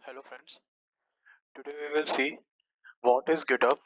Hello friends, today we will see what is GitHub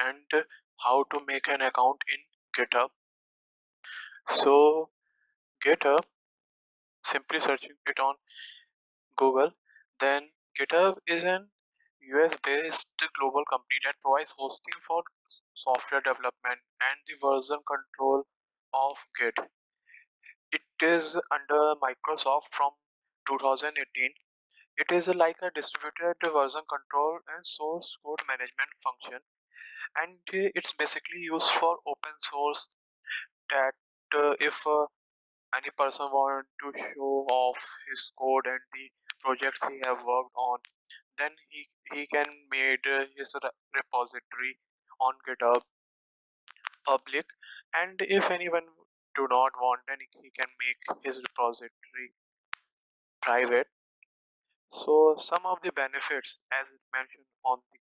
and how to make an account in GitHub. So GitHub, simply searching it on Google, then GitHub is an US based global company that provides hosting for software development and the version control of Git. It is under Microsoft from 2018. It is like a distributed version control and source code management function, and it's basically used for open source that if any person want to show off his code and the projects he have worked on, then he can made his repository on GitHub public, and if anyone do not want, then he can make his repository private. So some of the benefits as it mentioned on the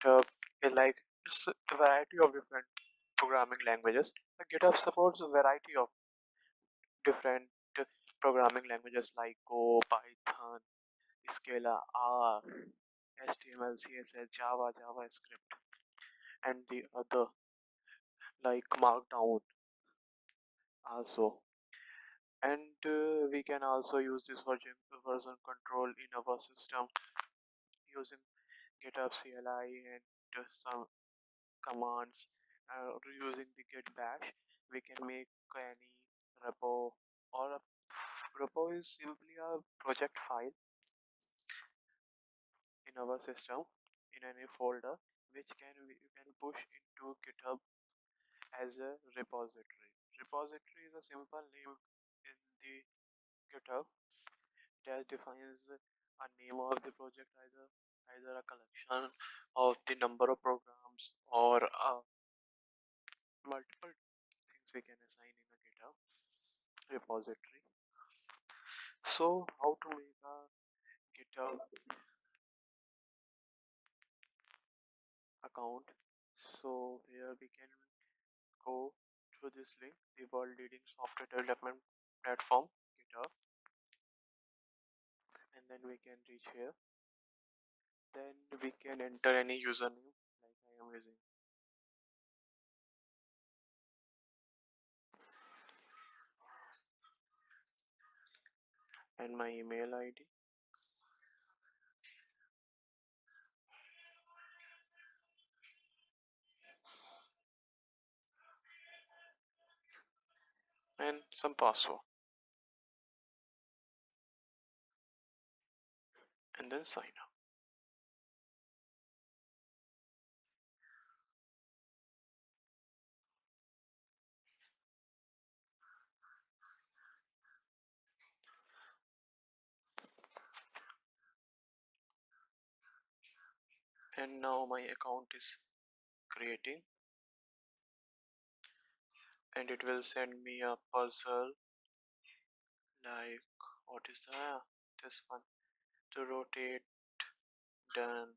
GitHub is like it's a variety of different programming languages. The GitHub supports a variety of different programming languages like Go, Python, Scala, R, HTML, CSS, Java, JavaScript, and the other like Markdown also. And we can also use this version control in our system using GitHub CLI and some commands. Using the git bash, we can make any repo, or a repo is simply a project file in our system in any folder which you can push into GitHub as a repository. Repository is a simple name in the GitHub that defines a name of the project, either a collection of the number of programs or multiple things we can assign in a GitHub repository. So how to make a GitHub account? So here we can go through this link, the world leading software development platform GitHub, and then we can reach here. Then we can enter any username like I am using, and my email ID, and some password, and then sign up. And now my account is creating, and it will send me a puzzle like what is this one, to rotate. Done.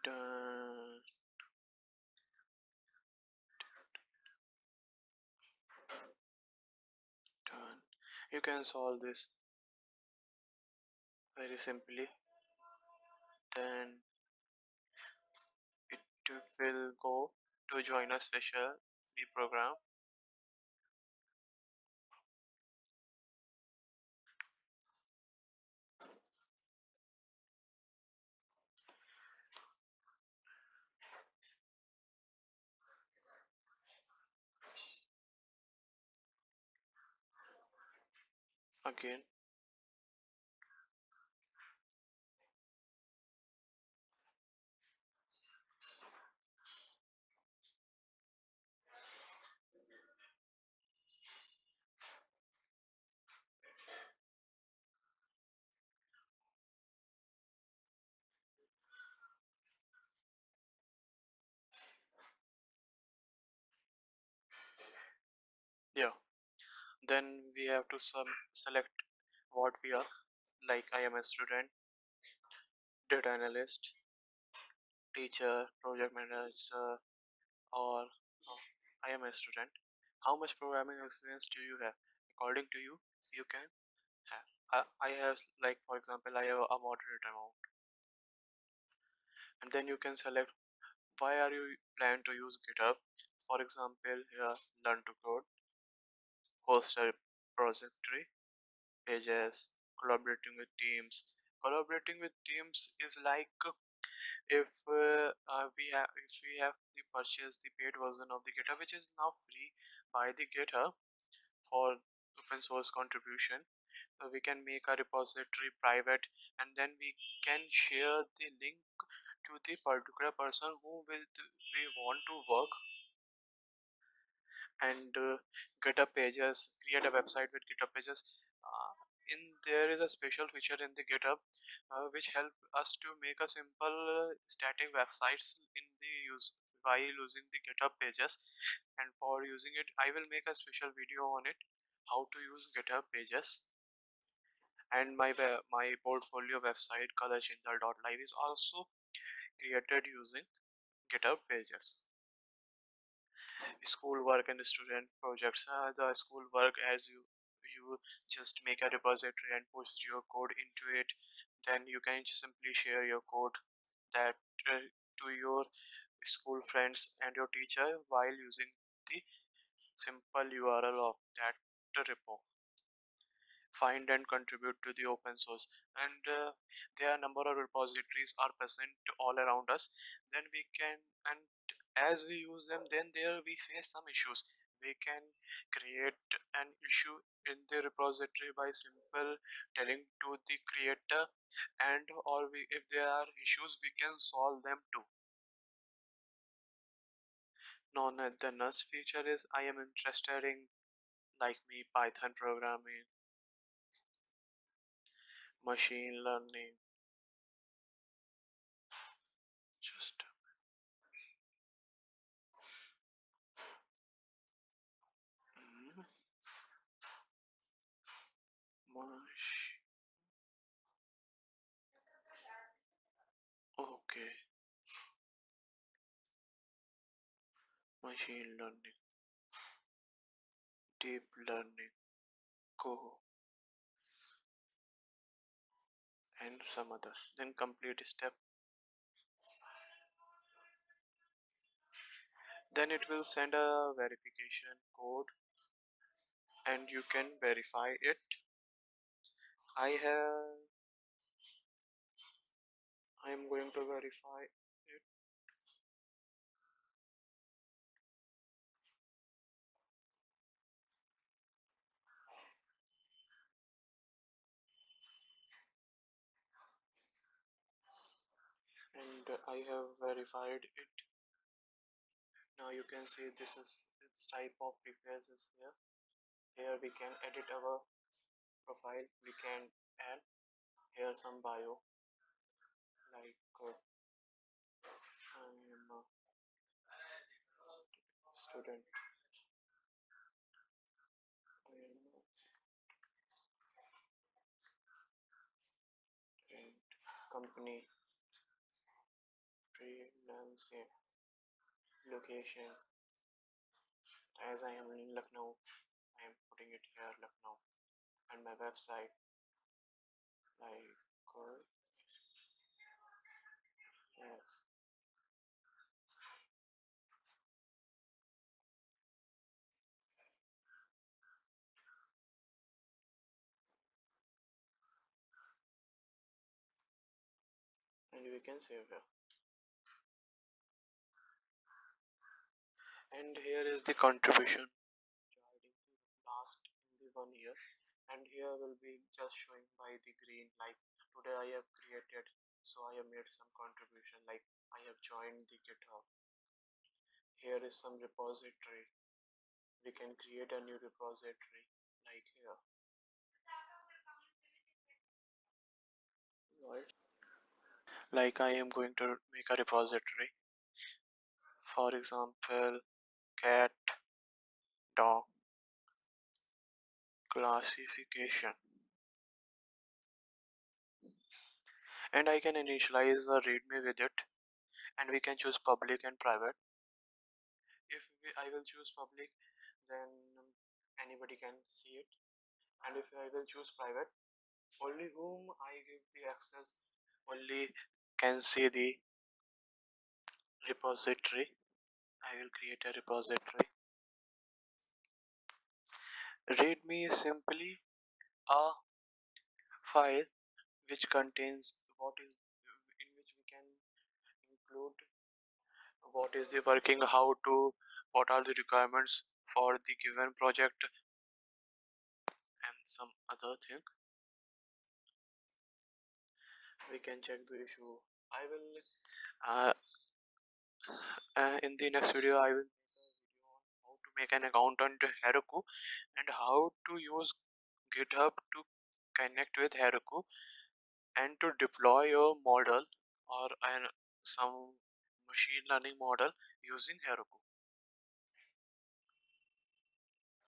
Done. Done. You can solve this very simply. Then it will go to join a special free program. Again, yeah. Then we have to select what we are. Like I am a student, data analyst, teacher, project manager, or I am a student. How much programming experience do you have? According to you, you can I have, like for example, I have a moderate amount, and then you can select why are you plan to use GitHub. For example, here learn to code, host a repository, pages, collaborating with teams. Collaborating with teams is like if we have the purchase the paid version of the GitHub, which is now free by the GitHub for open source contribution. We can make a repository private, and then we can share the link to the particular person who will we want to work. And GitHub pages, create a website with GitHub pages. In there is a special feature in the GitHub which help us to make a simple static websites in the use while using the GitHub pages. And for using it, I will make a special video on it, how to use GitHub pages. And my portfolio website colorchindal.live is also created using GitHub pages. School work and student projects. The school work, as you just make a repository and push your code into it, then you can simply share your code that to your school friends and your teacher while using the simple URL of that repo. Find and contribute to the open source, and there are number of repositories are present all around us. Then we can, and as we use them, then there we face some issues. We can create an issue in the repository by simple telling to the creator, and or if there are issues we can solve them too. Now the next feature is I am interested in, like me, Python programming, machine learning. Just mm, mach- okay, machine learning, deep learning, Go, and some other. Then complete step. Then it will send a verification code, and you can verify it. I am going to verify it, and I have verified it. Now you can see this is its type of preface is here. Here we can edit our profile. We can add here some bio, like I am a student, I am a student, company, freelancing, location. As I am in Lucknow, I am putting it here, Lucknow, and my website, like yes, and we can save here. And here is the contribution last in the 1 year, and here will be just showing by the green, like today I have created, so I have made some contribution, like I have joined the GitHub. Here is some repository. We can create a new repository, like here. Right. Like I am going to make a repository, for example, cat dog classification, and I can initialize a readme with it, and we can choose public and private. If I will choose public, then anybody can see it, and if I will choose private, Only whom I give the access only can see the repository. I will create a repository. README is simply a file which contains what is in which we can include what is the working, how to, what are the requirements for the given project and some other thing. We can check the issue. I will in the next video I will make a video on how to make an account on Heroku and how to use GitHub to connect with Heroku and to deploy your model or some machine learning model using Heroku.